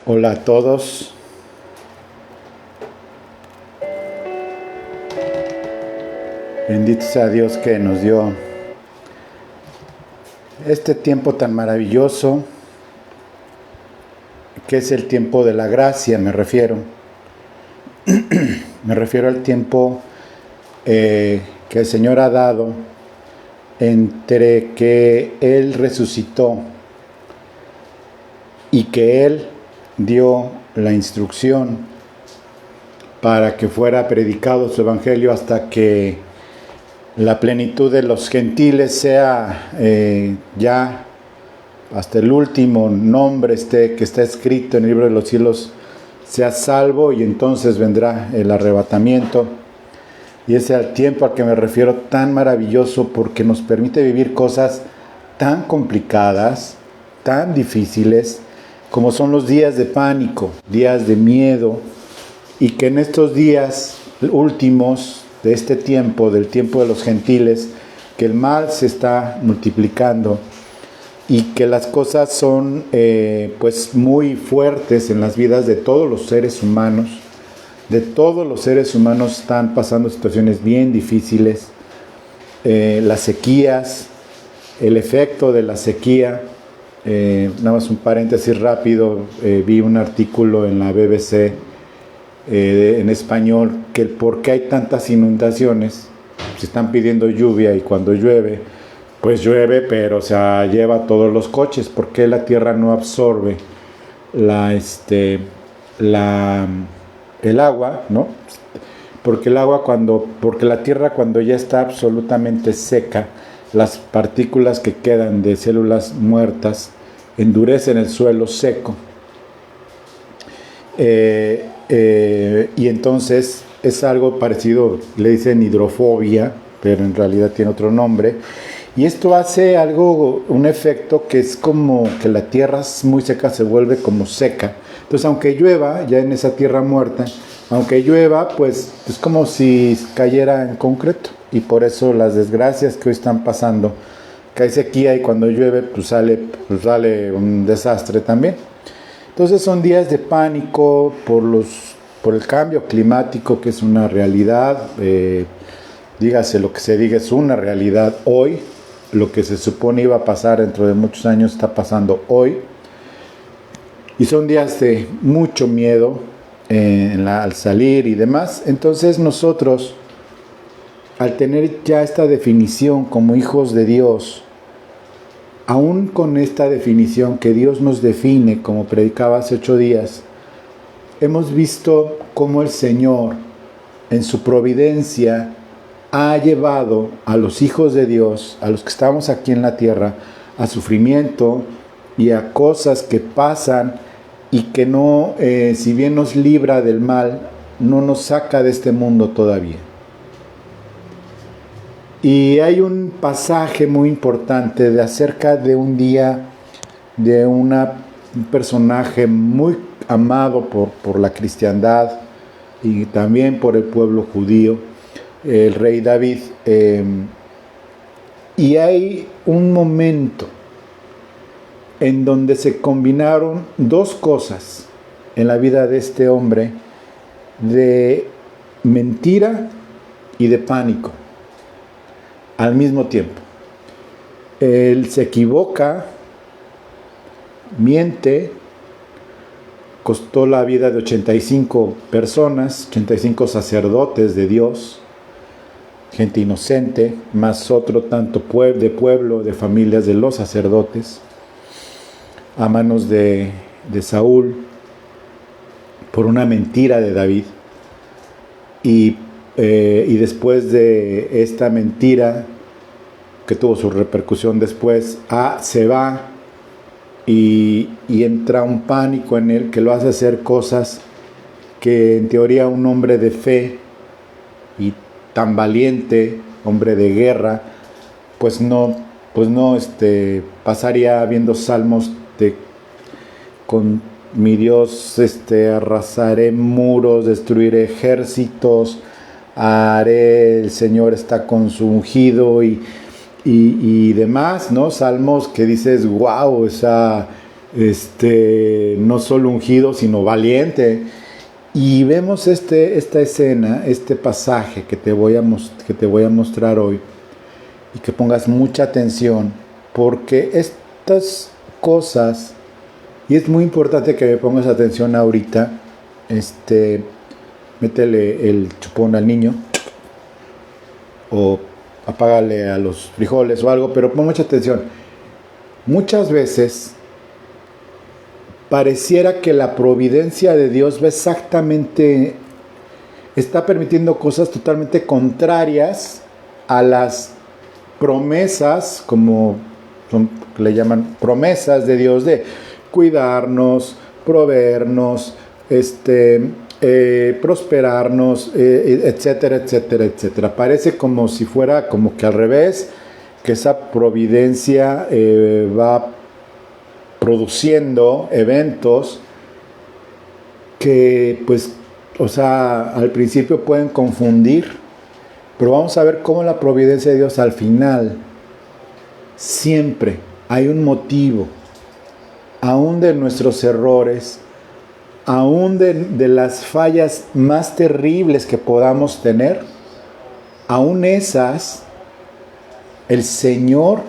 Hola a todos. Bendito sea Dios que nos dio este tiempo tan maravilloso, que es el tiempo de la gracia, me refiero. Me refiero al tiempo que el Señor ha dado entre que Él resucitó y que Él dio la instrucción para que fuera predicado su evangelio hasta que la plenitud de los gentiles sea ya hasta el último nombre que está escrito en el libro de los cielos sea salvo, y entonces vendrá el arrebatamiento. Y ese es el tiempo al que me refiero, tan maravilloso, porque nos permite vivir cosas tan complicadas, tan difíciles, como son los días de pánico, días de miedo, y que en estos días últimos de este tiempo, del tiempo de los gentiles, que el mal se está multiplicando y que las cosas son pues muy fuertes en las vidas de todos los seres humanos. De todos los seres humanos están pasando situaciones bien difíciles. Las sequías, el efecto de la sequía. Nada más un paréntesis rápido, vi un artículo en la BBC en español que por qué hay tantas inundaciones. Se están pidiendo lluvia y cuando llueve, pues llueve, pero se lleva todos los coches. ¿Por qué la tierra no absorbe el agua, ¿no? Porque la tierra, cuando ya está absolutamente seca, las partículas que quedan de células muertas endurecen el suelo seco. Y entonces es algo parecido, le dicen hidrofobia, pero en realidad tiene otro nombre. Y esto hace un efecto que es como que la tierra muy seca se vuelve como seca. Entonces, aunque llueva, ya en esa tierra muerta, aunque llueva, pues es como si cayera en concreto. Y por eso las desgracias que hoy están pasando, que hay sequía y cuando llueve, pues sale un desastre también. Entonces son días de pánico por el cambio climático, que es una realidad. Dígase lo que se diga, es una realidad hoy. Lo que se supone iba a pasar dentro de muchos años está pasando hoy. Y son días de mucho miedo al salir y demás. Entonces nosotros, al tener ya esta definición como hijos de Dios, aún con esta definición que Dios nos define, como predicaba hace 8 días, hemos visto cómo el Señor, en su providencia, ha llevado a los hijos de Dios, a los que estamos aquí en la tierra, a sufrimiento y a cosas que pasan y que no, si bien nos libra del mal, no nos saca de este mundo todavía. Y hay un pasaje muy importante acerca de un día de un personaje muy amado por la cristiandad y también por el pueblo judío, el rey David. Y hay un momento en donde se combinaron dos cosas en la vida de este hombre, de mentira y de pánico al mismo tiempo. Él se equivoca, miente, costó la vida de 85 personas, 85 sacerdotes de Dios, gente inocente, más otro tanto de pueblo, de familias de los sacerdotes, a manos de Saúl, por una mentira de David. Y después de esta mentira, que tuvo su repercusión después, se va y entra un pánico en él que lo hace hacer cosas que en teoría un hombre de fe y tan valiente, hombre de guerra, pues no pasaría viendo salmos con mi Dios arrasaré muros, destruiré ejércitos, el Señor está con su ungido y demás, ¿no? Salmos que dices, wow, no solo ungido, sino valiente. Y vemos esta escena, este pasaje que te voy a mostrar hoy, y que pongas mucha atención, porque estas cosas, y es muy importante que me pongas atención ahorita, métele el chupón al niño, o apágale a los frijoles o algo, pero pon mucha atención. Muchas veces pareciera que la providencia de Dios está permitiendo cosas totalmente contrarias a las promesas, como le llaman promesas de Dios, de cuidarnos, proveernos, prosperarnos, etcétera, etcétera, etcétera. Parece como si fuera como que al revés, que esa providencia va produciendo eventos que, pues, o sea, al principio pueden confundir, pero vamos a ver cómo la providencia de Dios al final siempre hay un motivo, aún de nuestros errores, aún de las fallas más terribles que podamos tener, aún esas, el Señor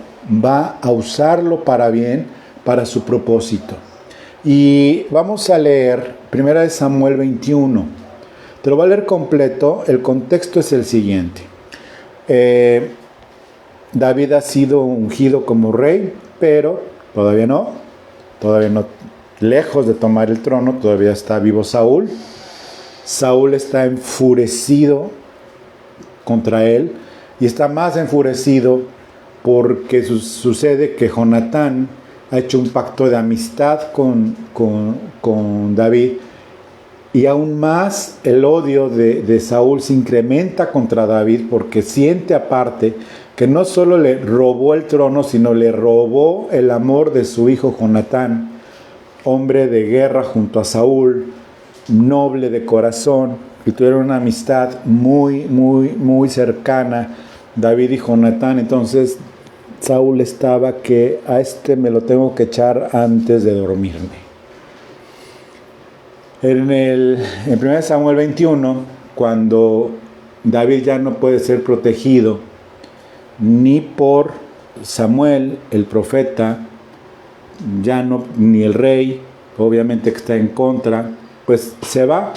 va a usarlo para bien, para su propósito. Y vamos a leer 1 Samuel 21. Te lo voy a leer completo. El contexto es el siguiente. David ha sido ungido como rey, pero todavía no, lejos de tomar el trono, todavía está vivo Saúl. Saúl está enfurecido contra él, y está más enfurecido porque sucede que Jonatán ha hecho un pacto de amistad con David, y aún más el odio de Saúl se incrementa contra David, porque siente aparte que no solo le robó el trono, sino le robó el amor de su hijo Jonatán, hombre de guerra junto a Saúl, noble de corazón, y tuvieron una amistad muy, muy, muy cercana, David y Jonatán. Entonces Saúl estaba que a me lo tengo que echar antes de dormirme. En 1 Samuel 21, cuando David ya no puede ser protegido ni por Samuel, el profeta, ya no, ni el rey, obviamente que está en contra, pues se va.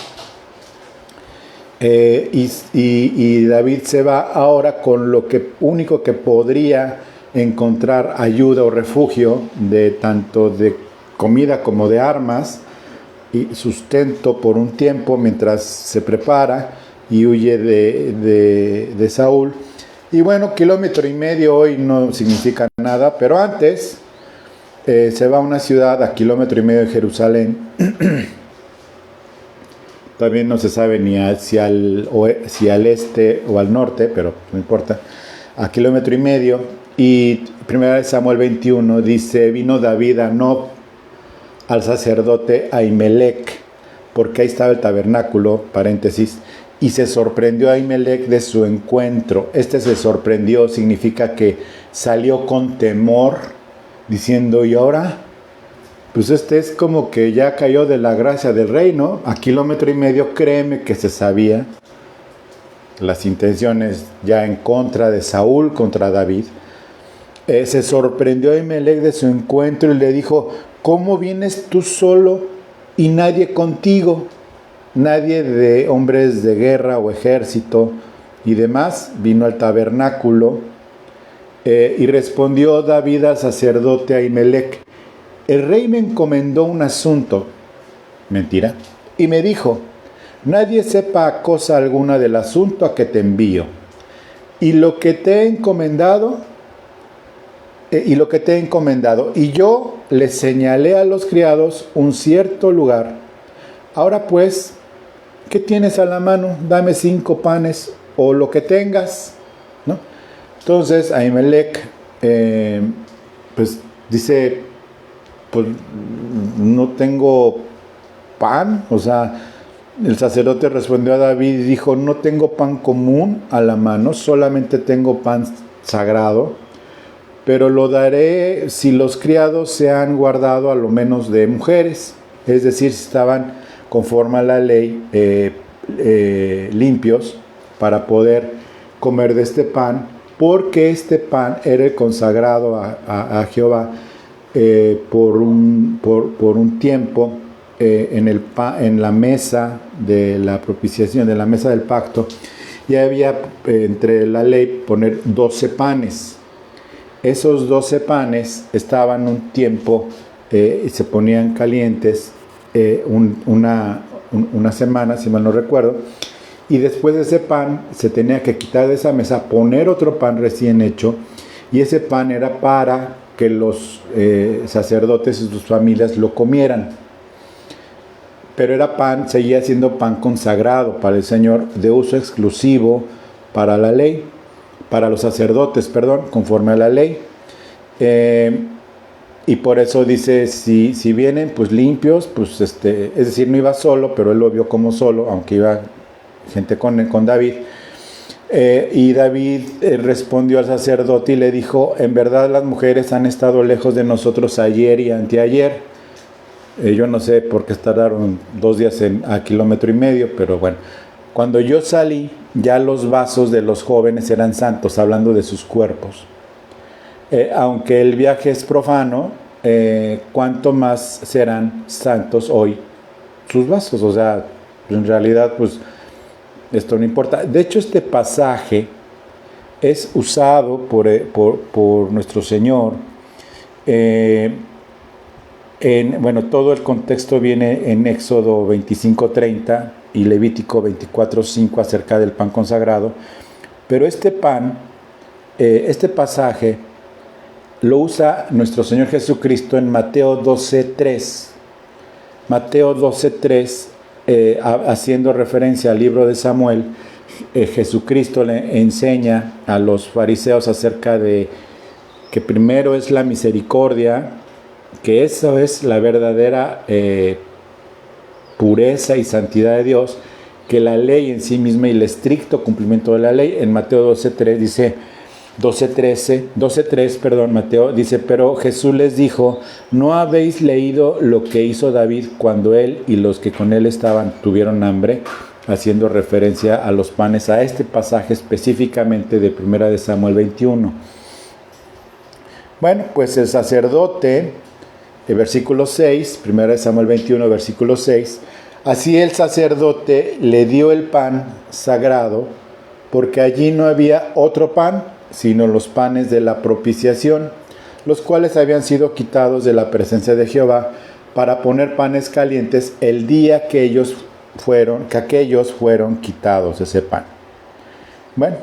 Y David se va ahora con lo único que podría encontrar ayuda o refugio, de tanto de comida como de armas y sustento por un tiempo mientras se prepara y huye de Saúl. Y bueno, 1,5 kilómetros hoy no significa nada, pero antes se va a una ciudad a 1,5 kilómetros de Jerusalén. También no se sabe ni si al este o al norte, pero no importa, a 1,5 kilómetros. Y 1 Samuel 21 dice: vino David a Nob, al sacerdote Ahimelech, porque ahí estaba el tabernáculo, paréntesis, y se sorprendió Ahimelech de su encuentro. Se sorprendió significa que salió con temor, diciendo: ¿y ahora? Pues es como que ya cayó de la gracia del rey, ¿no? A 1,5 kilómetros, créeme que se sabía las intenciones ya en contra de Saúl, contra David. Se sorprendió Ahimelech de su encuentro y le dijo: ¿cómo vienes tú solo y nadie contigo? Nadie de hombres de guerra o ejército y demás vino al tabernáculo. Y respondió David al sacerdote Ahimelech: el rey me encomendó un asunto, mentira, y me dijo: nadie sepa cosa alguna del asunto a que te envío. Y lo que te he encomendado, y yo le señalé a los criados un cierto lugar. Ahora pues, ¿qué tienes a la mano? Dame 5 panes o lo que tengas, ¿no? Entonces Ahimelech pues dice: pues no tengo pan. O sea, el sacerdote respondió a David y dijo: no tengo pan común a la mano, solamente tengo pan sagrado. pero lo daré si los criados se han guardado a lo menos de mujeres, es decir, si estaban conforme a la ley limpios para poder comer de este pan, porque este pan era el consagrado a Jehová por un tiempo en la mesa de la propiciación, de la mesa del pacto. Ya había entre la ley poner 12 panes. Esos 12 panes estaban un tiempo y se ponían calientes una semana, si mal no recuerdo, y después de ese pan se tenía que quitar de esa mesa, poner otro pan recién hecho, y ese pan era para que los sacerdotes y sus familias lo comieran. Pero era pan, seguía siendo pan consagrado para el Señor, de uso exclusivo para la ley, para los sacerdotes, perdón, conforme a la ley. Y por eso dice, si vienen pues limpios, pues es decir, no iba solo, pero él lo vio como solo, aunque iba gente con David. Y David respondió al sacerdote y le dijo, en verdad las mujeres han estado lejos de nosotros ayer y anteayer. Yo no sé por qué tardaron 2 días a 1,5 kilómetros, pero bueno. Cuando yo salí, ya los vasos de los jóvenes eran santos, hablando de sus cuerpos. Aunque el viaje es profano, ¿cuánto más serán santos hoy sus vasos? O sea, en realidad, pues, esto no importa. De hecho, este pasaje es usado por nuestro Señor. Todo el contexto viene en Éxodo 25:30 y Levítico 24:5 acerca del pan consagrado. Pero este pasaje lo usa nuestro Señor Jesucristo en Mateo 12:3. Mateo 12:3, haciendo referencia al libro de Samuel, Jesucristo le enseña a los fariseos acerca de que primero es la misericordia, que eso es la verdadera pureza y santidad de Dios, que la ley en sí misma y el estricto cumplimiento de la ley. En Mateo 12:3 dice, 12:3, Mateo dice, pero Jesús les dijo, ¿no habéis leído lo que hizo David cuando él y los que con él estaban tuvieron hambre? Haciendo referencia a los panes, a este pasaje específicamente de 1 de Samuel 21. Bueno, pues el sacerdote, versículo 6, 1 de Samuel 21, versículo 6, así el sacerdote le dio el pan sagrado, porque allí no había otro pan, sino los panes de la propiciación, los cuales habían sido quitados de la presencia de Jehová, para poner panes calientes el día que aquellos fueron quitados, ese pan. Bueno,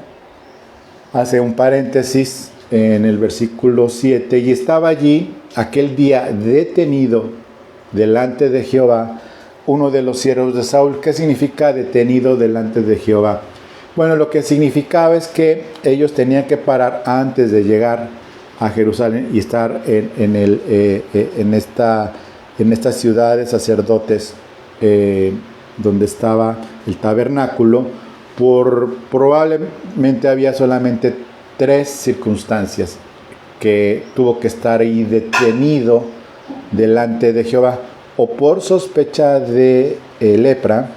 hace un paréntesis en el versículo 7, y estaba allí aquel día detenido delante de Jehová uno de los siervos de Saúl. ¿Qué significa detenido delante de Jehová? Bueno, lo que significaba es que ellos tenían que parar antes de llegar a Jerusalén y estar en esta ciudad de sacerdotes donde estaba el tabernáculo. Probablemente había solamente 3 circunstancias que tuvo que estar ahí detenido delante de Jehová: o por sospecha de lepra,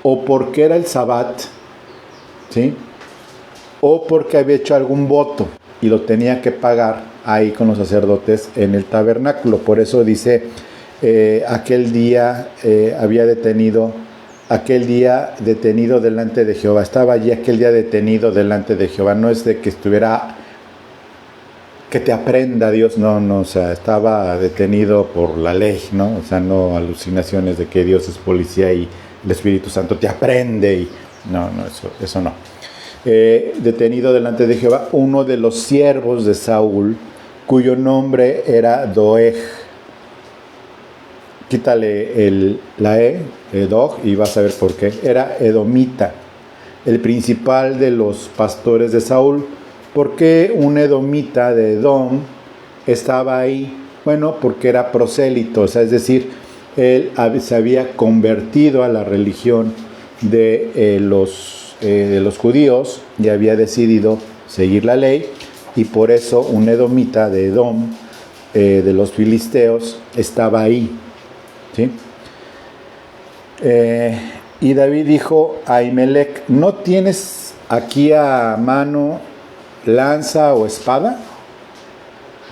o porque era el Sabbat, ¿sí?, o porque había hecho algún voto y lo tenía que pagar ahí con los sacerdotes en el tabernáculo. Por eso dice, aquel día detenido delante de Jehová. Estaba allí aquel día detenido delante de Jehová. No es de que estuviera, que te aprenda Dios, no, o sea, estaba detenido por la ley, ¿no? O sea, no alucinaciones de que Dios es policía y el Espíritu Santo te aprende y no, eso no. Detenido delante de Jehová uno de los siervos de Saúl, cuyo nombre era Doeg. Quítale la Dog, y vas a ver por qué. Era edomita, el principal de los pastores de Saúl. ¿Por qué un edomita de Edom estaba ahí? Bueno, porque era prosélito, o sea, es decir, él se había convertido a la religión de los judíos y había decidido seguir la ley. y por eso un edomita de Edom, de los filisteos, estaba ahí, ¿sí? Y David dijo a Ahimelech: ¿no tienes aquí a mano lanza o espada?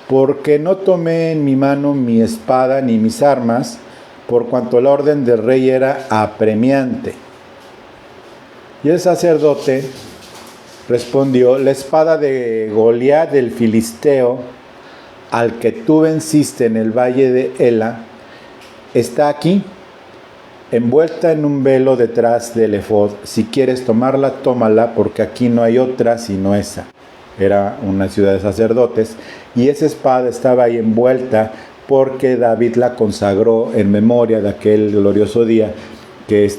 Porque no tomé en mi mano mi espada ni mis armas, por cuanto la orden del rey era apremiante. Y el sacerdote respondió: la espada de Goliat del filisteo, al que tú venciste en el valle de Ela, está aquí, envuelta en un velo detrás del efod. Si quieres tomarla, tómala, porque aquí no hay otra sino esa. Era una ciudad de sacerdotes, y esa espada estaba ahí envuelta porque David la consagró en memoria de aquel glorioso día que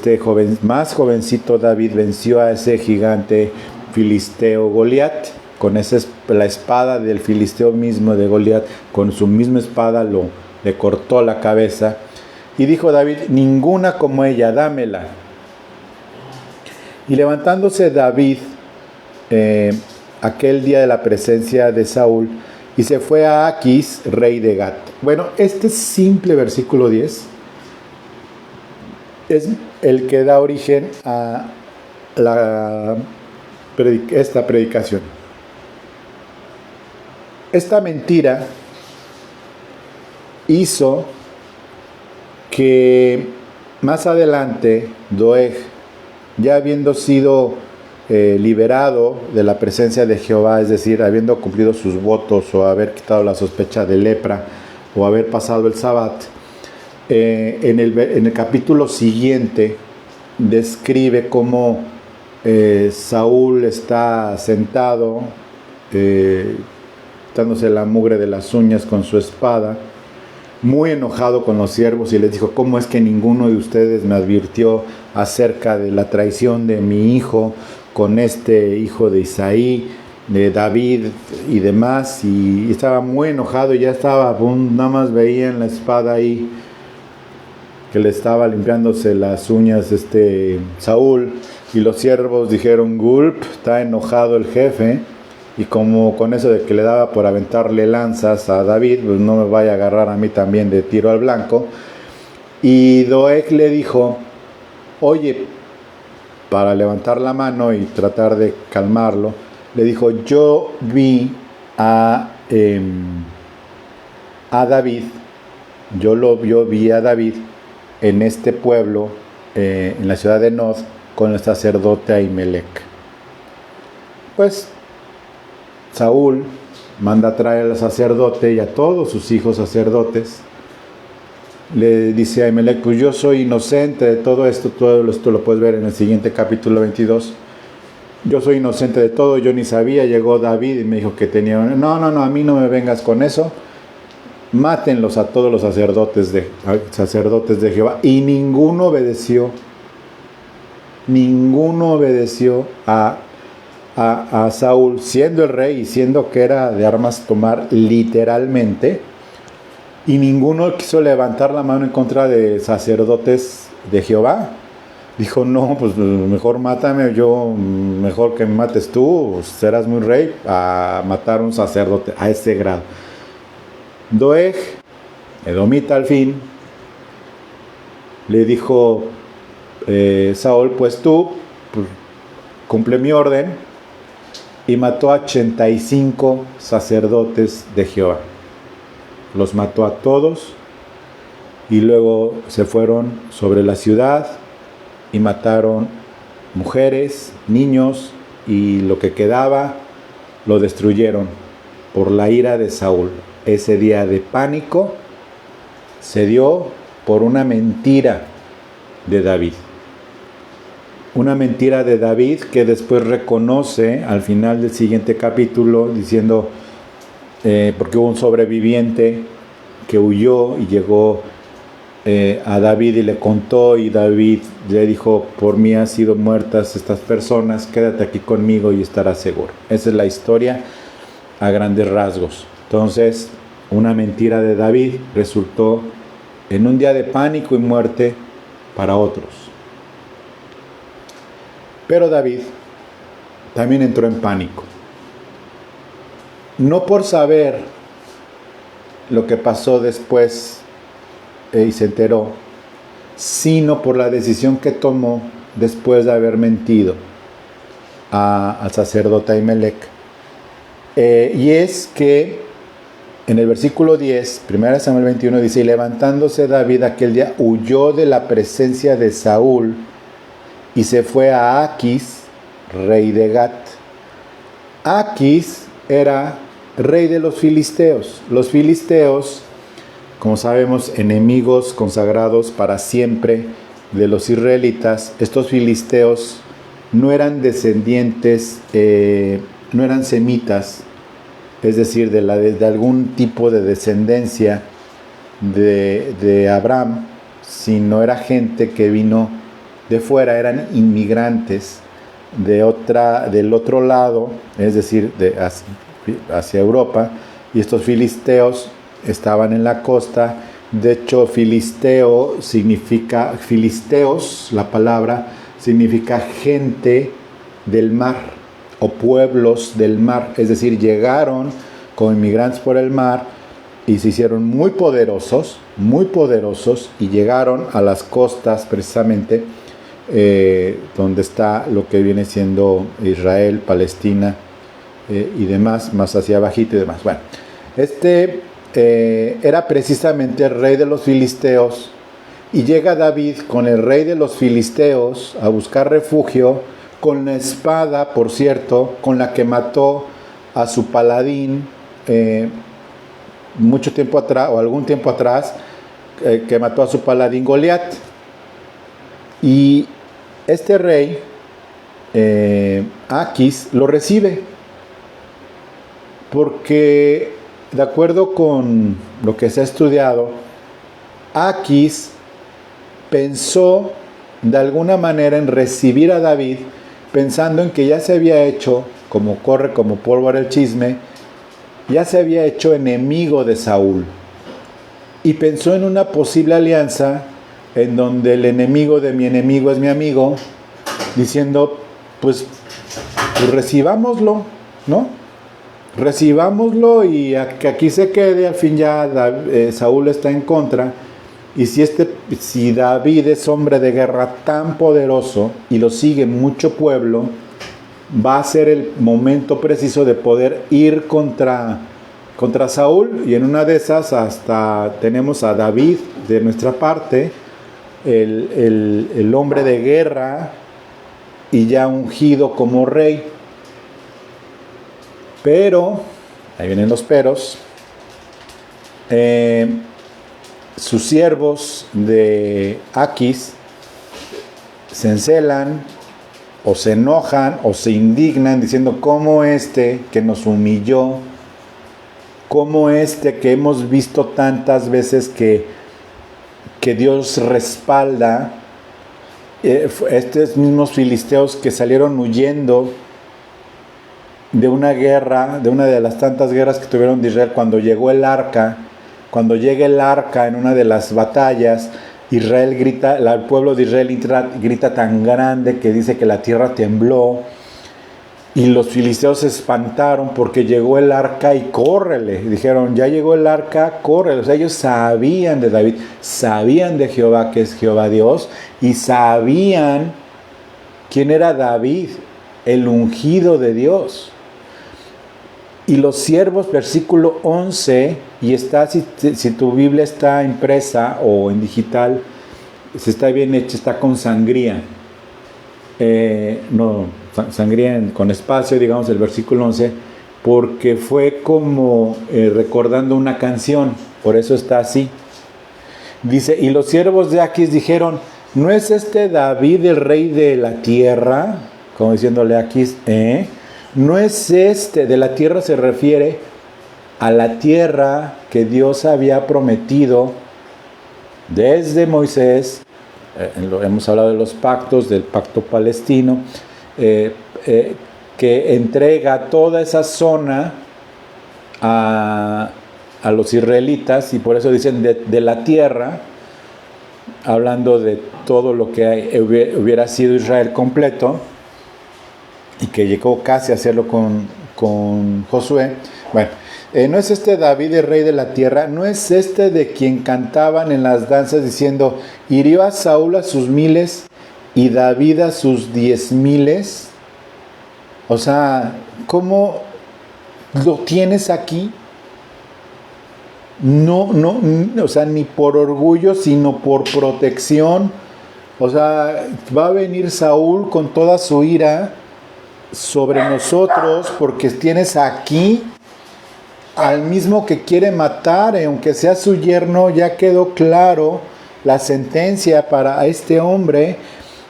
más jovencito David venció a ese gigante filisteo Goliat. Con la espada del filisteo mismo de Goliat, con su misma espada le cortó la cabeza. Y dijo David: ninguna como ella, dámela. Y levantándose David aquel día de la presencia de Saúl, y se fue a Aquis, rey de Gat. Bueno, este simple versículo 10 es el que da origen a esta predicación. Esta mentira hizo que más adelante Doeg, ya habiendo sido liberado de la presencia de Jehová, es decir, habiendo cumplido sus votos o haber quitado la sospecha de lepra o haber pasado el Sabbat, en el capítulo siguiente describe cómo Saúl está sentado quitándose la mugre de las uñas con su espada, muy enojado con los siervos, y les dijo: ¿cómo es que ninguno de ustedes me advirtió acerca de la traición de mi hijo con este hijo de Isaí, de David y demás? Y estaba muy enojado, y ya estaba, nada más veían la espada ahí que le estaba limpiándose las uñas Saúl, y los siervos dijeron: gulp, está enojado el jefe, y como con eso de que le daba por aventarle lanzas a David, pues no me vaya a agarrar a mí también de tiro al blanco. Y Doeg le dijo: oye, para levantar la mano y tratar de calmarlo, le dijo: yo vi a David, yo vi a David en este pueblo, en la ciudad de Nob, con el sacerdote Ahimelech. Pues Saúl manda a traer al sacerdote y a todos sus hijos sacerdotes. Le dice a Ahimelech: pues yo soy inocente de todo esto lo puedes ver en el siguiente capítulo 22. Yo soy inocente de todo, yo ni sabía. Llegó David y me dijo que tenía... No, a mí no me vengas con eso. Mátenlos a todos los sacerdotes de Jehová. Y ninguno obedeció a Saúl, siendo el rey y siendo que era de armas tomar literalmente, y ninguno quiso levantar la mano en contra de sacerdotes de Jehová. Dijo: no, pues mejor mátame, mejor que me mates tú, serás muy rey, a matar a un sacerdote a ese grado. Doeg, edomita al fin, le dijo Saúl: pues tú cumple mi orden, y mató a 85 sacerdotes de Jehová. Los mató a todos, y luego se fueron sobre la ciudad y mataron mujeres, niños, y lo que quedaba lo destruyeron por la ira de Saúl. Ese día de pánico se dio por una mentira de David. Una mentira de David que después reconoce al final del siguiente capítulo, diciendo, porque hubo un sobreviviente que huyó y llegó a David y le contó, y David le dijo: por mí han sido muertas estas personas, quédate aquí conmigo y estarás seguro. Esa es la historia a grandes rasgos. Entonces, una mentira de David resultó en un día de pánico y muerte para otros. Pero David también entró en pánico. no por saber lo que pasó después y se enteró, sino por la decisión que tomó después de haber mentido al sacerdote Ahimelech. Y es que en el versículo 10, 1 Samuel 21, dice: y levantándose David aquel día, huyó de la presencia de Saúl y se fue a Aquis, rey de Gat. Aquis era rey de los filisteos. Los filisteos, como sabemos, enemigos consagrados para siempre de los israelitas. Estos filisteos no eran descendientes, no eran semitas, es decir, de algún tipo de descendencia de Abraham, sino era gente que vino de fuera, eran inmigrantes del otro lado, es decir, hacia Europa, y estos filisteos estaban en la costa. De hecho, filisteos, la palabra, significa gente del mar o pueblos del mar, es decir, llegaron como inmigrantes por el mar y se hicieron muy poderosos, y llegaron a las costas precisamente, donde está lo que viene siendo Israel, Palestina y demás, más hacia abajito y demás. Bueno, era precisamente el rey de los filisteos, y llega David con el rey de los filisteos a buscar refugio, con la espada, por cierto, con la que mató a su paladín mucho tiempo atrás, o algún tiempo atrás, que mató a su paladín Goliat. Y este rey, Aquis, lo recibe, porque de acuerdo con lo que se ha estudiado, Aquis pensó de alguna manera en recibir a David, pensando en que ya se había hecho, como corre como pólvora el chisme, ya se había hecho enemigo de Saúl, y pensó en una posible alianza en donde el enemigo de mi enemigo es mi amigo, diciendo, pues recibámoslo, ¿no? Recibámoslo y que aquí se quede. Al fin ya Saúl está en contra, y si David es hombre de guerra tan poderoso y lo sigue mucho pueblo, va a ser el momento preciso de poder ir contra Saúl, y en una de esas hasta tenemos a David de nuestra parte, el hombre de guerra y ya ungido como rey. Pero, ahí vienen los peros, sus siervos de Aquis se encelan, o se enojan, o se indignan, diciendo: ¿cómo que nos humilló? ¿Cómo que hemos visto tantas veces que Dios respalda? Estos mismos filisteos que salieron huyendo de una guerra, de una de las tantas guerras que tuvieron de Israel, cuando llega el arca en una de las batallas, Israel grita, el pueblo de Israel grita tan grande que dice que la tierra tembló, y los filisteos se espantaron porque llegó el arca y córrele. Dijeron: ya llegó el arca, córrele. O sea, ellos sabían de David, sabían de Jehová, que es Jehová Dios, y sabían quién era David, el ungido de Dios. Y los siervos, versículo 11, y está, si tu Biblia está impresa o en digital, si está bien hecha, está con sangría. Sangría con espacio, digamos, el versículo 11, porque fue como recordando una canción, por eso está así. Dice: y los siervos de Aquis dijeron: ¿no es David el rey de la tierra? Como diciéndole a Aquis, no es de la tierra, se refiere a la tierra que Dios había prometido desde Moisés. Hemos hablado de los pactos, del pacto palestino, que entrega toda esa zona a los israelitas, y por eso dicen de la tierra, hablando de todo lo que hubiera sido Israel completo, y que llegó casi a hacerlo con Josué. Bueno, no es este David el rey de la tierra, no es este de quien cantaban en las danzas diciendo, hirió a Saúl a sus 1000 y David a sus 10,000. O sea, ¿cómo lo tienes aquí? No, o sea, ni por orgullo, sino por protección. O sea, va a venir Saúl con toda su ira sobre nosotros porque tienes aquí al mismo que quiere matar, aunque sea su yerno. Ya quedó claro la sentencia para este hombre,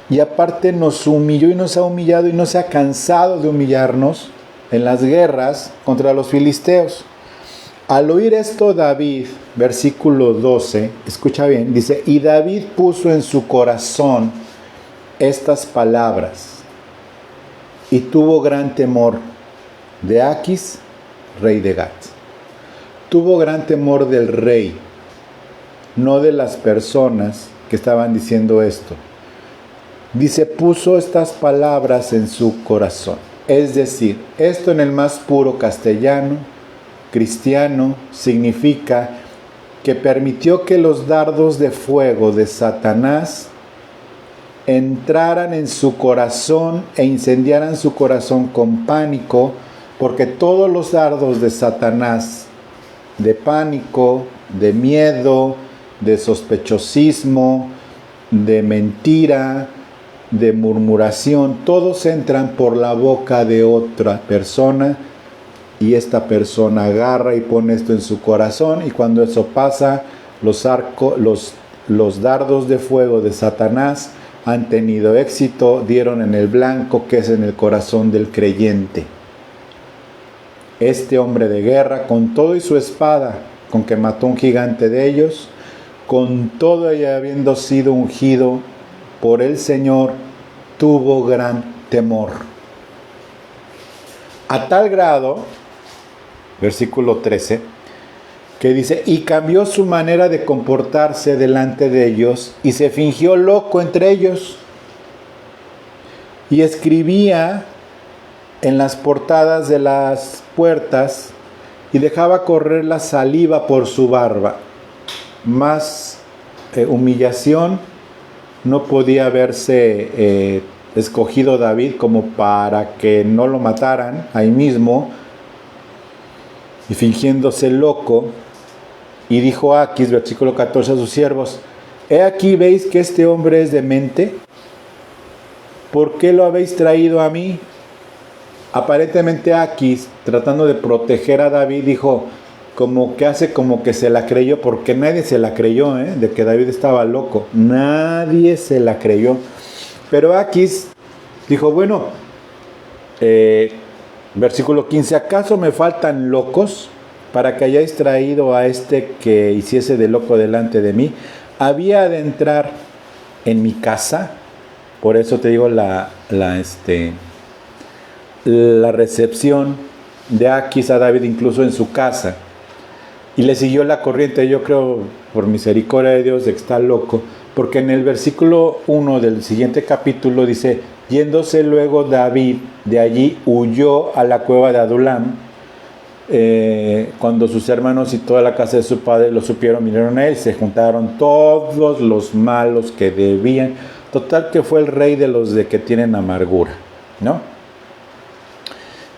y aparte nos humilló y nos ha humillado y no se ha cansado de humillarnos en las guerras contra los filisteos. Al oír esto David, versículo 12, escucha bien, dice, y David puso en su corazón estas palabras y tuvo gran temor de Aquis, rey de Gat. Tuvo gran temor del rey, no de las personas que estaban diciendo esto. Dice, puso estas palabras en su corazón. Es decir, esto en el más puro castellano, cristiano, significa que permitió que los dardos de fuego de Satanás entraran en su corazón e incendiaran su corazón con pánico, porque todos los dardos de Satanás, de pánico, de miedo, de sospechosismo, de mentira, de murmuración, todos entran por la boca de otra persona, y esta persona agarra y pone esto en su corazón, y cuando eso pasa, los dardos de fuego de Satanás han tenido éxito, dieron en el blanco, que es en el corazón del creyente. Este hombre de guerra, con todo y su espada, con que mató un gigante de ellos, con todo y habiendo sido ungido por el Señor, tuvo gran temor. A tal grado, versículo 13, que dice, y cambió su manera de comportarse delante de ellos, y se fingió loco entre ellos, y escribía en las portadas de las puertas, y dejaba correr la saliva por su barba. Más humillación no podía haberse escogido David como para que no lo mataran ahí mismo, y fingiéndose loco. Y dijo Aquis, versículo 14, a sus siervos, he aquí, ¿veis que este hombre es demente? ¿Por qué lo habéis traído a mí? Aparentemente Aquis, tratando de proteger a David, dijo, como que se la creyó, porque nadie se la creyó, de que David estaba loco. Nadie se la creyó. Pero Aquis dijo, bueno, versículo 15, ¿acaso me faltan locos para que hayáis traído a este que hiciese de loco delante de mí? Había de entrar en mi casa. Por eso te digo la recepción de Aquis a David, incluso en su casa. Y le siguió la corriente, yo creo, por misericordia de Dios, de que está loco. Porque en el versículo 1 del siguiente capítulo dice, yéndose luego David de allí, huyó a la cueva de Adulam. Cuando sus hermanos y toda la casa de su padre lo supieron, vinieron a él, se juntaron todos los malos que debían. Total que fue el rey de los de que tienen amargura, ¿no?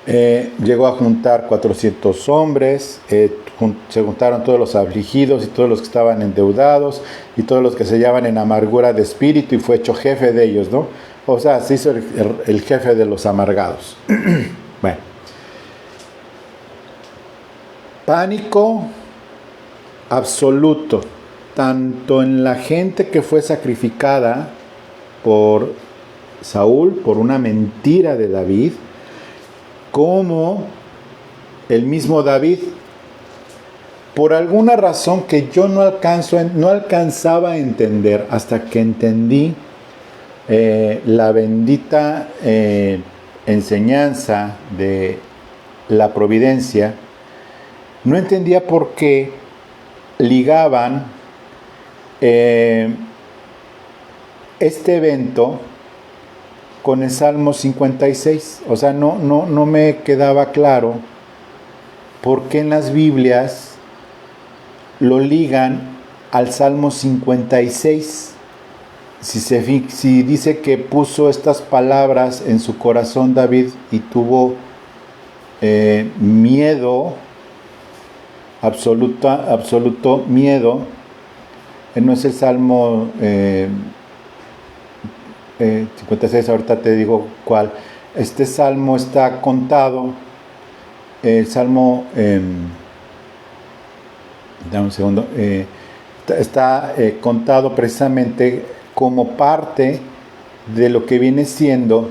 Llegó a juntar 400 hombres, se juntaron todos los afligidos y todos los que estaban endeudados y todos los que se hallaban en amargura de espíritu, y fue hecho jefe de ellos, ¿no? O sea, se hizo el jefe de los amargados. Bueno. Pánico absoluto, tanto en la gente que fue sacrificada por Saúl, por una mentira de David, como el mismo David, por alguna razón que yo no alcanzaba a entender, hasta que entendí la bendita enseñanza de la providencia. No entendía por qué ligaban este evento con el Salmo 56. O sea, no me quedaba claro porque en las Biblias lo ligan al Salmo 56. Si dice que puso estas palabras en su corazón David y tuvo miedo, absoluto miedo, no es el Salmo 56, ahorita te digo cuál. Este salmo está contado, el Salmo, dame un segundo, está contado precisamente como parte de lo que viene siendo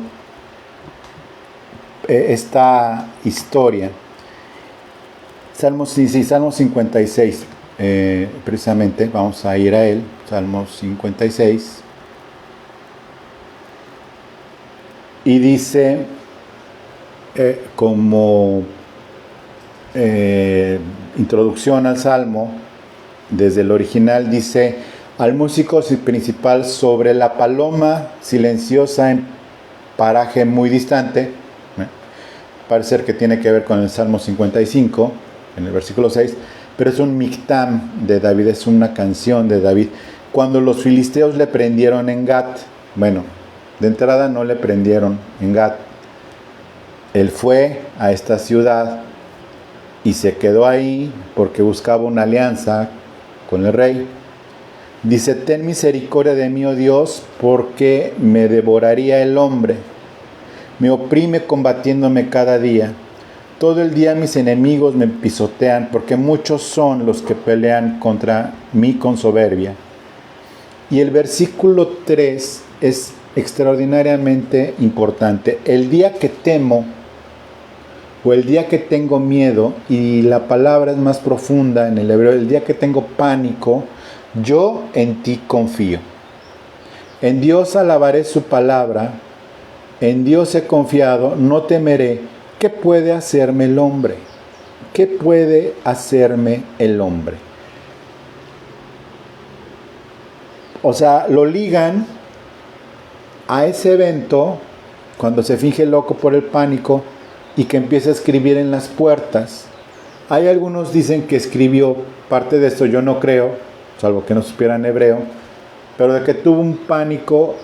esta historia. Salmo 56, precisamente, vamos a ir a él, Salmo 56. Y dice, como introducción al Salmo, desde el original dice: al músico principal sobre la paloma silenciosa en paraje muy distante. Parece que tiene que ver con el Salmo 55, en el versículo 6, pero es un mictam de David, es una canción de David. Cuando los filisteos le prendieron en Gat, bueno, de entrada no le prendieron en Gat. Él fue a esta ciudad y se quedó ahí porque buscaba una alianza con el rey. Dice: ten misericordia de mí, oh Dios, porque me devoraría el hombre. Me oprime combatiéndome cada día. Todo el día mis enemigos me pisotean, porque muchos son los que pelean contra mí con soberbia. Y el versículo 3 es extraordinariamente importante. El día que temo, o el día que tengo miedo, y la palabra es más profunda en el hebreo, el día que tengo pánico, yo en ti confío. En Dios alabaré su palabra, en Dios he confiado, no temeré. ¿Qué puede hacerme el hombre? ¿Qué puede hacerme el hombre? O sea, lo ligan a ese evento, cuando se finge loco por el pánico y que empieza a escribir en las puertas. Hay algunos dicen que escribió parte de esto, yo no creo, salvo que no supieran hebreo, pero de que tuvo un pánico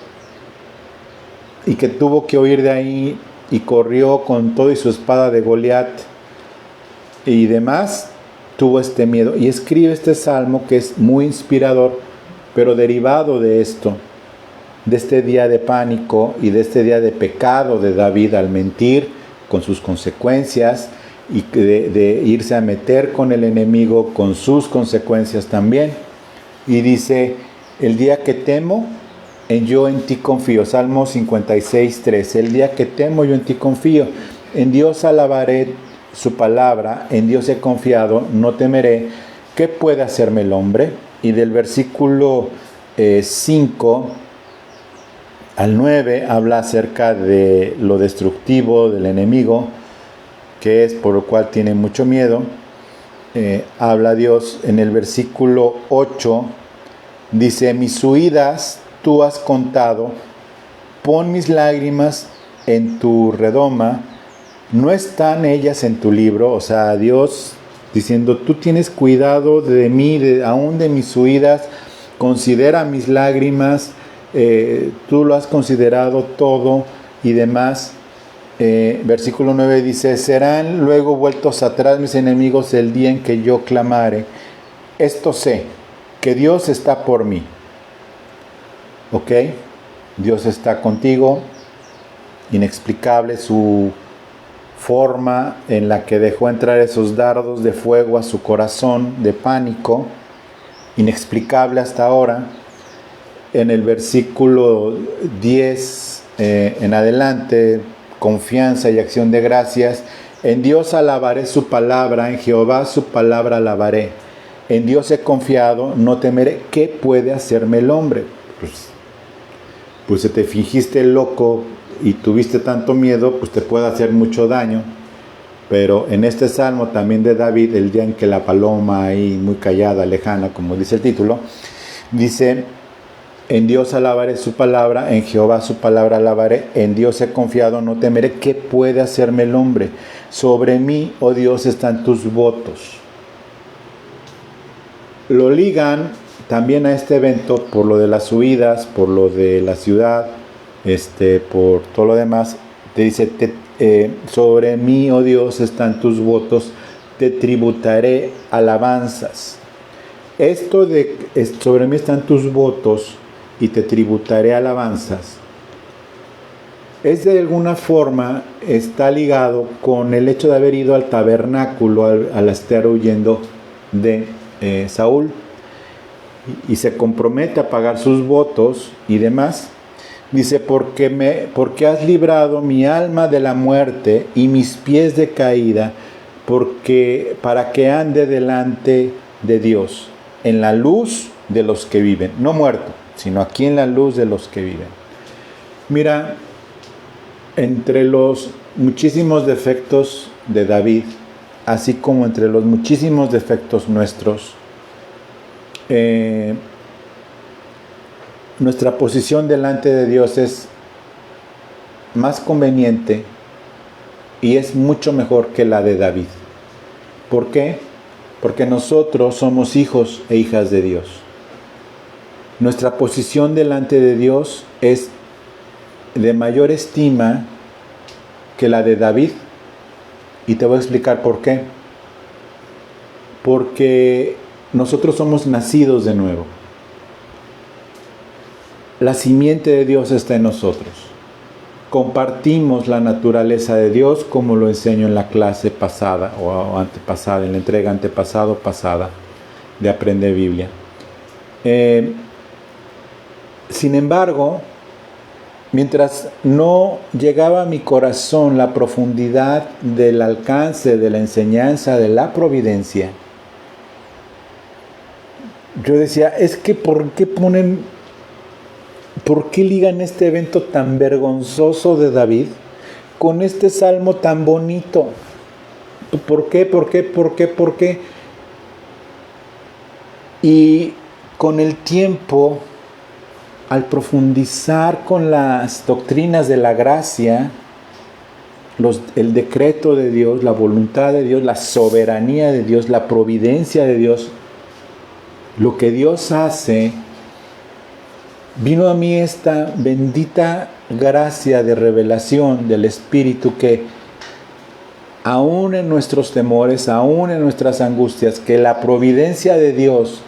y que tuvo que huir de ahí y corrió con todo y su espada de Goliat y demás, tuvo este miedo y escribe este salmo que es muy inspirador, pero derivado de esto, de este día de pánico y de este día de pecado de David al mentir, con sus consecuencias, y de irse a meter con el enemigo con sus consecuencias también. Y dice: el día que temo, yo en ti confío. Salmo 56, 3. El día que temo, yo en ti confío. En Dios alabaré su palabra, en Dios he confiado, no temeré. ¿Qué puede hacerme el hombre? Y del versículo 5 al 9 habla acerca de lo destructivo del enemigo, que es por lo cual tiene mucho miedo. Habla Dios en el versículo 8, dice: mis huidas tú has contado, pon mis lágrimas en tu redoma, no están ellas en tu libro. O sea, Dios diciendo: tú tienes cuidado de mí, aún de mis huidas, considera mis lágrimas, tú lo has considerado todo y demás. Versículo 9 dice: serán luego vueltos atrás mis enemigos el día en que yo clamare. Esto sé, que Dios está por mí. ¿Ok? Dios está contigo. Inexplicable su forma en la que dejó entrar esos dardos de fuego a su corazón de pánico. Inexplicable hasta ahora. En el versículo 10 en adelante, confianza y acción de gracias. En Dios alabaré su palabra, en Jehová su palabra alabaré. En Dios he confiado, no temeré. ¿Qué puede hacerme el hombre? Pues si te fingiste loco y tuviste tanto miedo, pues te puede hacer mucho daño. Pero en este salmo también de David, el día en que la paloma ahí muy callada, lejana, como dice el título, dice: En Dios alabaré su palabra, en Jehová su palabra alabaré, en Dios he confiado, no temeré. ¿Qué puede hacerme el hombre? Sobre mí, oh Dios, están tus votos. Lo ligan también a este evento por lo de las huidas, por lo de la ciudad, por todo lo demás. Te dice, sobre mí, oh Dios, están tus votos, te tributaré alabanzas. Esto de sobre mí están tus votos y te tributaré alabanzas, es de alguna forma, está ligado con el hecho de haber ido al tabernáculo al estar huyendo de Saúl, y se compromete a pagar sus votos y demás. Dice, porque has librado mi alma de la muerte y mis pies de caída, para que ande delante de Dios en la luz de los que viven, no muerto, sino aquí en la luz de los que viven. Mira, entre los muchísimos defectos de David, así como entre los muchísimos defectos nuestros, nuestra posición delante de Dios es más conveniente y es mucho mejor que la de David. ¿Por qué? Porque nosotros somos hijos e hijas de Dios. Nuestra posición delante de Dios es de mayor estima que la de David, y te voy a explicar por qué. Porque nosotros somos nacidos de nuevo. La simiente de Dios está en nosotros. Compartimos la naturaleza de Dios, como lo enseño en la clase pasada o antepasada, en la entrega pasada de Aprende Biblia. Sin embargo, mientras no llegaba a mi corazón la profundidad del alcance de la enseñanza de la providencia, yo decía, es que ¿por qué ligan este evento tan vergonzoso de David con este salmo tan bonito? ¿Por qué? Y con el tiempo, al profundizar con las doctrinas de la gracia, el decreto de Dios, la voluntad de Dios, la soberanía de Dios, la providencia de Dios, lo que Dios hace, vino a mí esta bendita gracia de revelación del Espíritu, que aún en nuestros temores, aún en nuestras angustias, que la providencia de Dios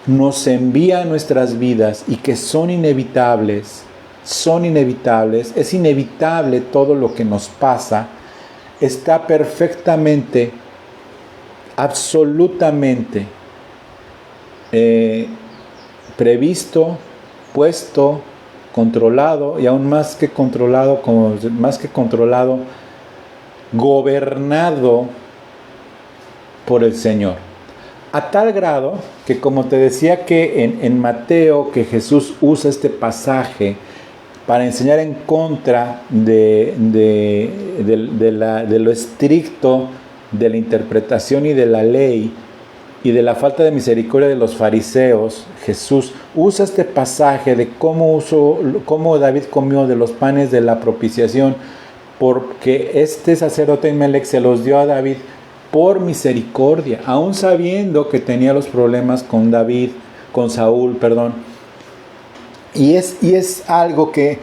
nos envía a nuestras vidas y que son inevitables, es inevitable todo lo que nos pasa, está perfectamente, absolutamente previsto, puesto, controlado, y aún más que controlado, gobernado por el Señor. A tal grado que, como te decía, que en Mateo, que Jesús usa este pasaje para enseñar en contra de lo estricto de la interpretación y de la ley, y de la falta de misericordia de los fariseos, Jesús usa este pasaje de cómo David comió de los panes de la propiciación, porque este sacerdote Ahimelech se los dio a David por misericordia, aún sabiendo que tenía los problemas con Saúl. Y es algo que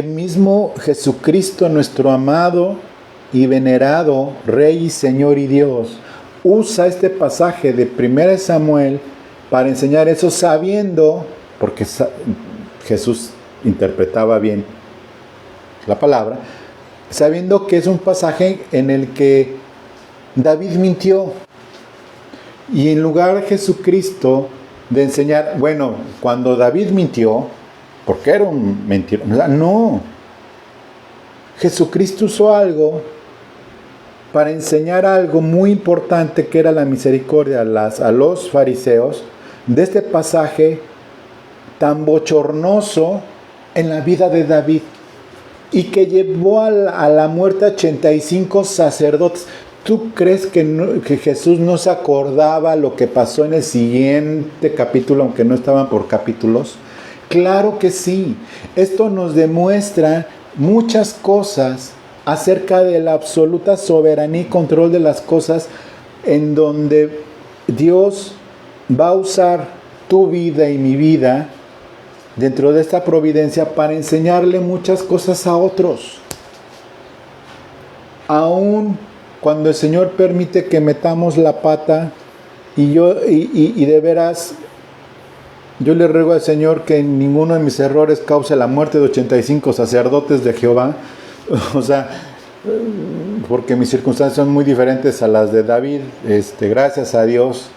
mismo Jesucristo, nuestro amado y venerado Rey y Señor y Dios, usa este pasaje de 1 Samuel para enseñar eso, sabiendo, porque Jesús interpretaba bien la palabra, sabiendo que es un pasaje en el que David mintió. Y en lugar de Jesucristo de enseñar, bueno, cuando David mintió, porque era un mentiroso, no. Jesucristo usó algo para enseñar algo muy importante, que era la misericordia a los fariseos, de este pasaje tan bochornoso en la vida de David, y que llevó a la muerte a 85 sacerdotes. ¿Tú crees que Jesús no se acordaba lo que pasó en el siguiente capítulo, aunque no estaban por capítulos? Claro que sí. Esto nos demuestra muchas cosas acerca de la absoluta soberanía y control de las cosas, en donde Dios va a usar tu vida y mi vida dentro de esta providencia para enseñarle muchas cosas a otros. Aún cuando el Señor permite que metamos la pata y de veras yo le ruego al Señor que ninguno de mis errores cause la muerte de 85 sacerdotes de Jehová, o sea, porque mis circunstancias son muy diferentes a las de David, gracias a Dios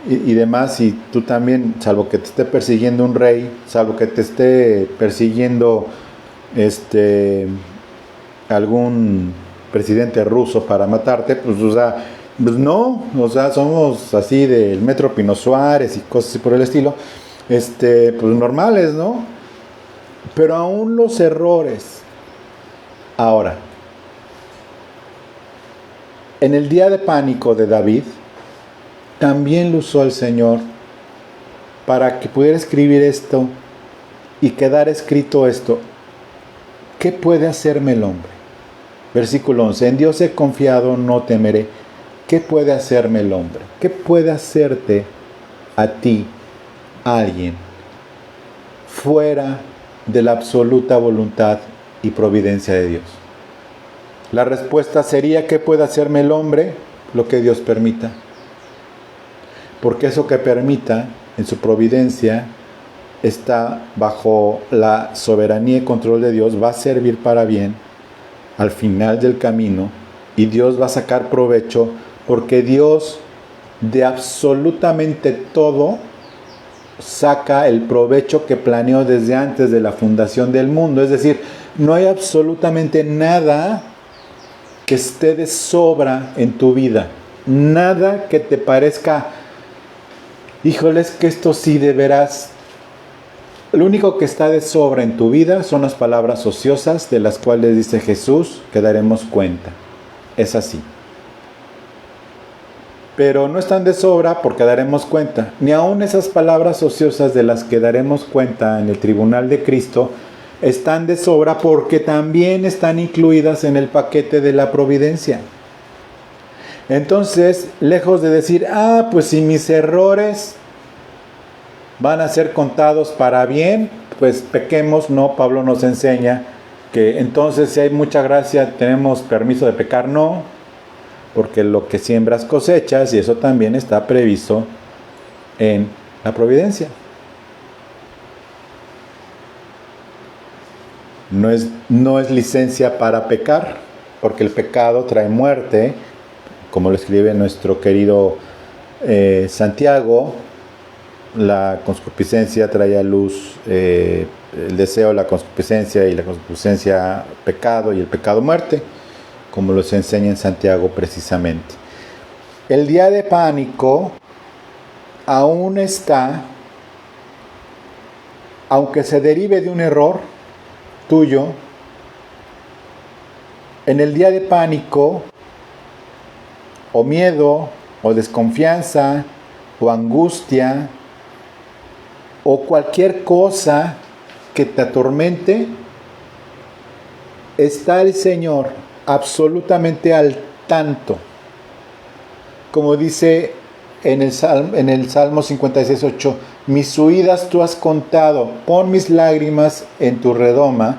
y demás, y tú también, salvo que te esté persiguiendo un rey, salvo que te esté persiguiendo algún presidente ruso para matarte, pues o sea, pues no, o sea, somos así del Metro Pino Suárez y cosas así por el estilo, pues normales, ¿no? Pero aún los errores. Ahora, en el día de pánico de David, también lo usó el Señor para que pudiera escribir esto y quedara escrito esto. ¿Qué puede hacerme el hombre? Versículo 11. En Dios he confiado, no temeré. ¿Qué puede hacerme el hombre? ¿Qué puede hacerte a ti alguien fuera de la absoluta voluntad y providencia de Dios? La respuesta sería: ¿qué puede hacerme el hombre? Lo que Dios permita. Porque eso que permita en su providencia está bajo la soberanía y control de Dios, va a servir para bien al final del camino, y Dios va a sacar provecho, porque Dios de absolutamente todo saca el provecho que planeó desde antes de la fundación del mundo. Es decir, no hay absolutamente nada que esté de sobra en tu vida, nada que te parezca, híjoles, que esto sí de veras. Lo único que está de sobra en tu vida son las palabras ociosas de las cuales dice Jesús que daremos cuenta. Es así. Pero no están de sobra porque daremos cuenta. Ni aun esas palabras ociosas de las que daremos cuenta en el tribunal de Cristo están de sobra, porque también están incluidas en el paquete de la providencia. Entonces, lejos de decir, pues si mis errores van a ser contados para bien, pues pequemos. No, Pablo nos enseña que entonces si hay mucha gracia tenemos permiso de pecar. No, porque lo que siembras cosechas, y eso también está previsto en la providencia. No es licencia para pecar, porque el pecado trae muerte, como lo escribe nuestro querido Santiago. La concupiscencia trae a luz el deseo, la concupiscencia, y la concupiscencia pecado, y el pecado muerte, como los enseña en Santiago precisamente. El día de pánico aún está, aunque se derive de un error tuyo. En el día de pánico, o miedo, o desconfianza, o angustia, o cualquier cosa que te atormente, está el Señor absolutamente al tanto. Como dice en el Salmo 56:8, mis huidas tú has contado, pon mis lágrimas en tu redoma.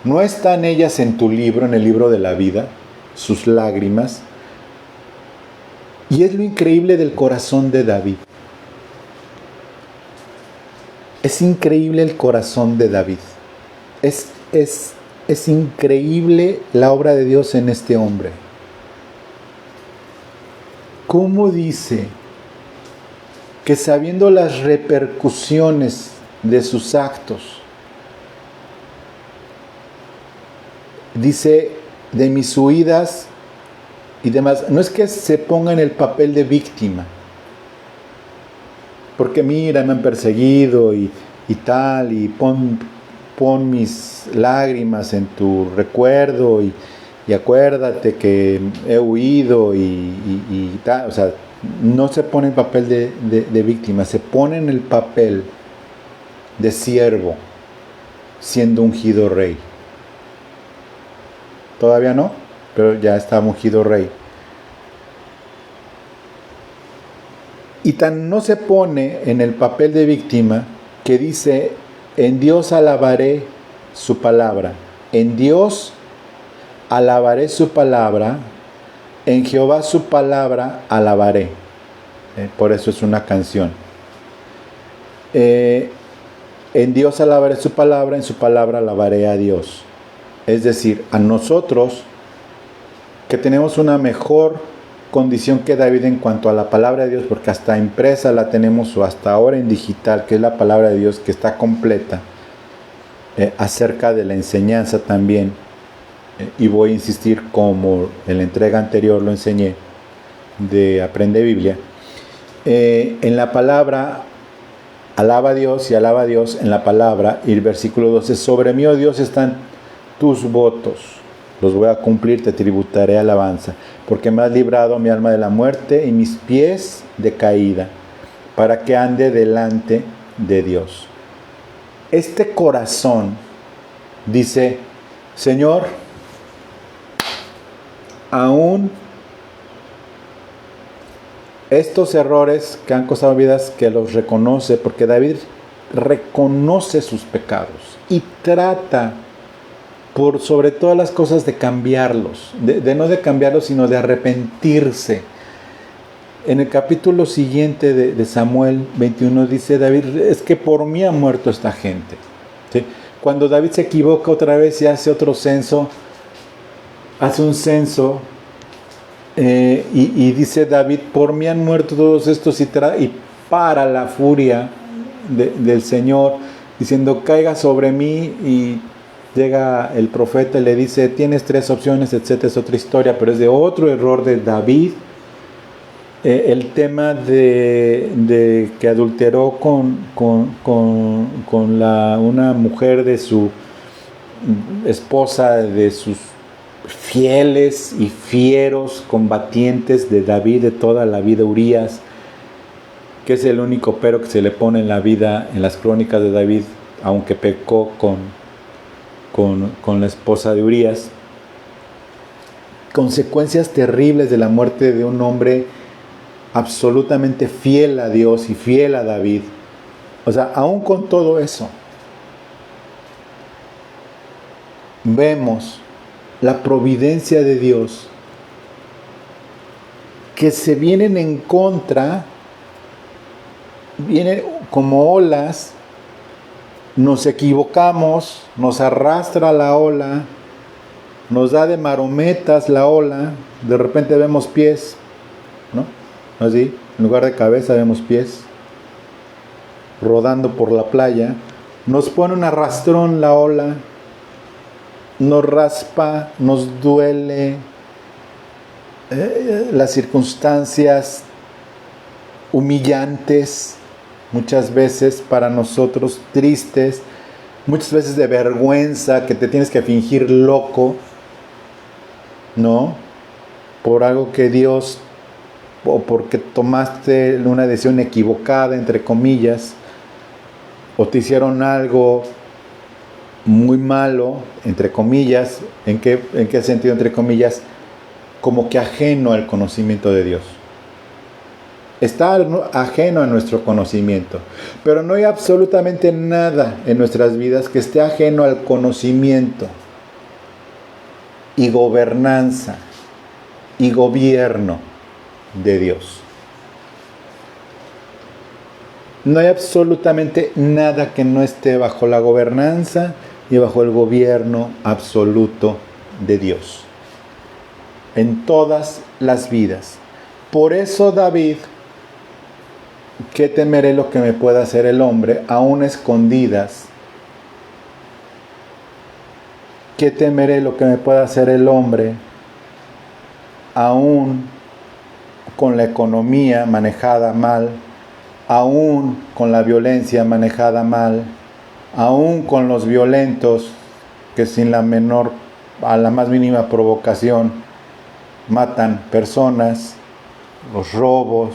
¿No están ellas en tu libro, en el libro de la vida, sus lágrimas? Y es lo increíble del corazón de David. Es increíble el corazón de David. Es increíble la obra de Dios en este hombre. ¿Cómo dice que, sabiendo las repercusiones de sus actos, dice, de mis huidas y demás? No es que se ponga en el papel de víctima, porque mira, me han perseguido y tal, y pon mis lágrimas en tu recuerdo, y acuérdate que he huido y tal. O sea, no se pone en papel de víctima, se pone en el papel de siervo, siendo ungido rey. Todavía no, pero ya está ungido rey. Y tan no se pone en el papel de víctima que dice, en Dios alabaré su palabra. En Dios alabaré su palabra. En Jehová su palabra alabaré. Por eso es una canción. En Dios alabaré su palabra, en su palabra alabaré a Dios. Es decir, a nosotros que tenemos una mejor condición que David en cuanto a la palabra de Dios, porque hasta impresa la tenemos o hasta ahora en digital, que es la palabra de Dios que está completa, acerca de la enseñanza también, y voy a insistir como en la entrega anterior lo enseñé, de Aprende Biblia, en la palabra alaba a Dios y alaba a Dios en la palabra, y el versículo 12, sobre mí, oh Dios, están tus votos, los voy a cumplir, te tributaré alabanza, porque me has librado mi alma de la muerte y mis pies de caída, para que ande delante de Dios. Este corazón dice, Señor, aún estos errores que han costado vidas, que los reconoce, porque David reconoce sus pecados y trata por sobre todas las cosas de cambiarlos, no de cambiarlos, sino de arrepentirse. En el capítulo siguiente de Samuel 21 dice David, es que por mí ha muerto esta gente. ¿Sí? Cuando David se equivoca otra vez y hace otro censo, hace un censo y dice David, por mí han muerto todos estos, y para la furia del Señor, diciendo, caiga sobre mí, y llega el profeta y le dice, tienes 3 opciones, etcétera. Es otra historia, pero es de otro error de David. El tema de que adulteró con una mujer de su esposa, de sus fieles y fieros combatientes de David de toda la vida, Urías, que es el único pero que se le pone en la vida, en las crónicas de David, aunque pecó con la esposa de Urías. Consecuencias terribles de la muerte de un hombre absolutamente fiel a Dios y fiel a David. O sea, aún con todo eso, vemos la providencia de Dios, que se vienen en contra, vienen como olas, nos equivocamos, nos arrastra la ola, nos da de marometas la ola, de repente vemos pies, ¿no? Así, en lugar de cabeza vemos pies, rodando por la playa, nos pone un arrastrón la ola, nos raspa, nos duele, las circunstancias humillantes, muchas veces para nosotros tristes, muchas veces de vergüenza, que te tienes que fingir loco, ¿no? Por algo que Dios, o porque tomaste una decisión equivocada, entre comillas, o te hicieron algo muy malo, entre comillas. ¿En qué sentido, entre comillas? Como que ajeno al conocimiento de Dios. Está ajeno a nuestro conocimiento. Pero no hay absolutamente nada en nuestras vidas que esté ajeno al conocimiento y gobernanza y gobierno de Dios. No hay absolutamente nada que no esté bajo la gobernanza y bajo el gobierno absoluto de Dios. En todas las vidas. Por eso David, ¿qué temeré lo que me pueda hacer el hombre, aún escondidas? ¿Qué temeré lo que me pueda hacer el hombre, aún con la economía manejada mal, aún con la violencia manejada mal, aún con los violentos que a la más mínima provocación matan personas, los robos,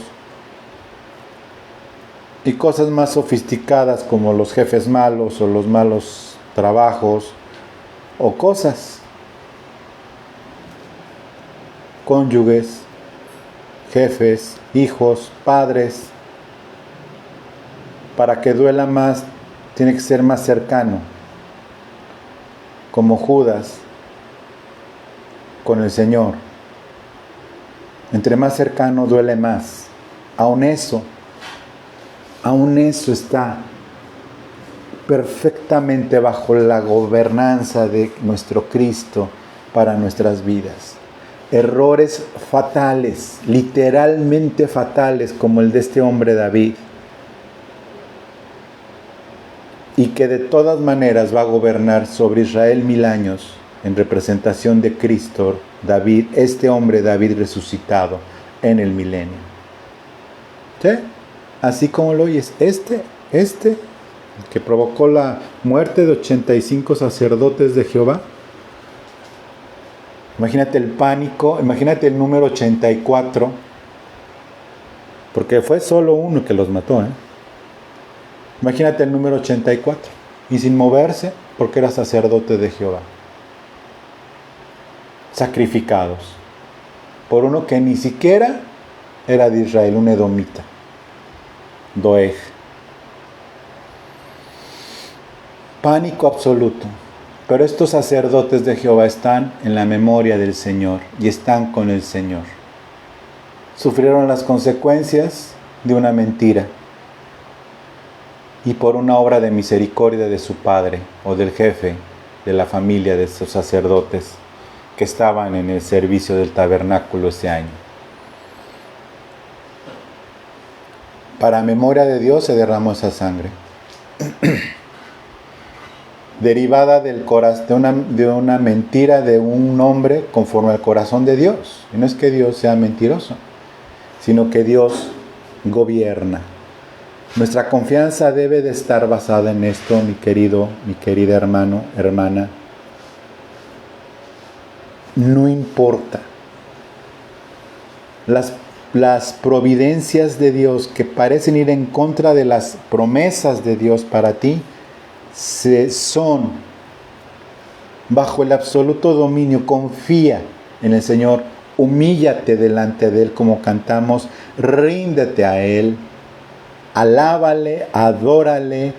y cosas más sofisticadas como los jefes malos o los malos trabajos o cosas, cónyuges, jefes, hijos, padres. Para que duela más, tiene que ser más cercano, como Judas con el Señor. Entre más cercano duele más. Aún eso está perfectamente bajo la gobernanza de nuestro Cristo para nuestras vidas. Errores fatales, literalmente fatales, como el de este hombre David, y que de todas maneras va a gobernar sobre Israel 1000 años en representación de Cristo, David, este hombre David resucitado en el milenio. ¿Sí? Así como lo oyes, este que provocó la muerte de 85 sacerdotes de Jehová. Imagínate el pánico, imagínate el número 84, porque fue solo uno que los mató, Imagínate el número 84, y sin moverse, porque era sacerdote de Jehová. Sacrificados por uno que ni siquiera era de Israel, un edomita, Doeg. Pánico absoluto. Pero estos sacerdotes de Jehová están en la memoria del Señor y están con el Señor. Sufrieron las consecuencias de una mentira y por una obra de misericordia de su padre o del jefe de la familia de esos sacerdotes que estaban en el servicio del tabernáculo ese año. Para memoria de Dios se derramó esa sangre. Derivada de una mentira de un hombre conforme al corazón de Dios. Y no es que Dios sea mentiroso, sino que Dios gobierna. Nuestra confianza debe de estar basada en esto, mi querida hermano, hermana. No importa las providencias de Dios que parecen ir en contra de las promesas de Dios para ti, son bajo el absoluto dominio. Confía en el Señor, humíllate delante de Él como cantamos, ríndete a Él, alábale, adórale,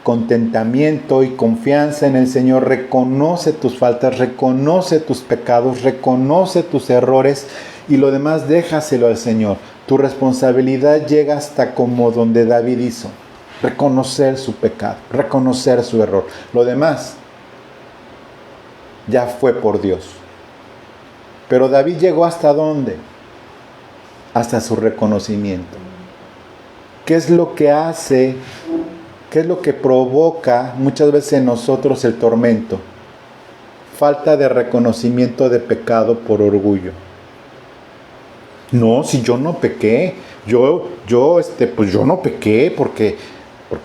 contentamiento y confianza en el Señor. Reconoce tus faltas, reconoce tus pecados, reconoce tus errores y lo demás déjaselo al Señor. Tu responsabilidad llega hasta como donde David hizo. Reconocer su pecado, reconocer su error. Lo demás ya fue por Dios. Pero David llegó ¿hasta dónde? Hasta su reconocimiento. ¿Qué es lo que hace? ¿Qué es lo que provoca muchas veces en nosotros el tormento? Falta de reconocimiento de pecado por orgullo. No, si yo no pequé, yo no pequé porque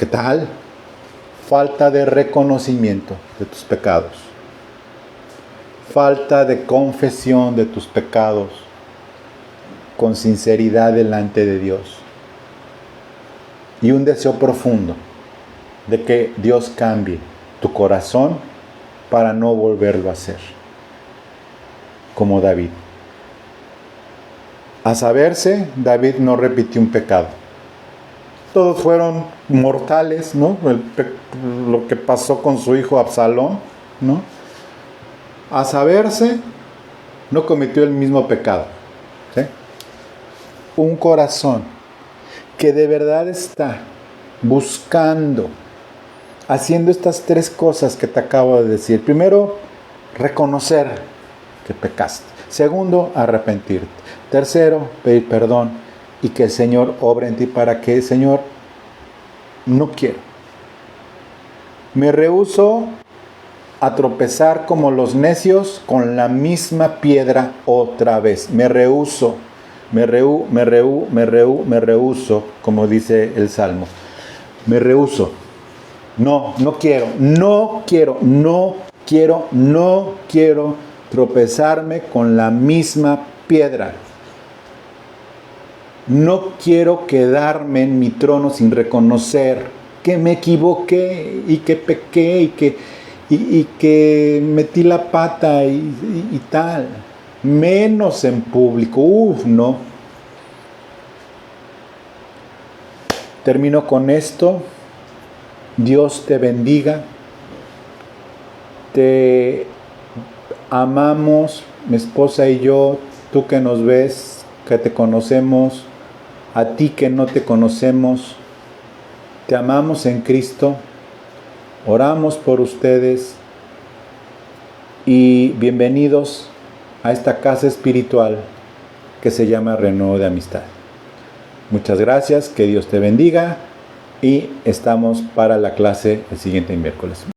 tal. Falta de reconocimiento de tus pecados. Falta de confesión de tus pecados con sinceridad delante de Dios. Y un deseo profundo de que Dios cambie tu corazón para no volverlo a hacer. Como David. A saberse, David no repitió un pecado. Todos fueron mortales, ¿no? Lo que pasó con su hijo Absalón, ¿no? A saberse, no cometió el mismo pecado. ¿Sí? Un corazón que de verdad está buscando, haciendo estas 3 cosas que te acabo de decir. Primero, reconocer que pecaste. Segundo, arrepentirte. Tercero, pedir perdón y que el Señor obre en ti para que el Señor, no quiero. Me rehúso a tropezar como los necios con la misma piedra otra vez. Me rehúso, como dice el Salmo. Me rehúso. No quiero tropezarme con la misma piedra. No quiero quedarme en mi trono sin reconocer que me equivoqué y que pequé y que metí la pata y tal. Menos en público. No. Termino con esto. Dios te bendiga. Te amamos, mi esposa y yo, tú que nos ves, que te conocemos, a ti que no te conocemos, te amamos en Cristo, oramos por ustedes y bienvenidos a esta casa espiritual que se llama Renuevo de Amistad. Muchas gracias, que Dios te bendiga y estamos para la clase el siguiente miércoles.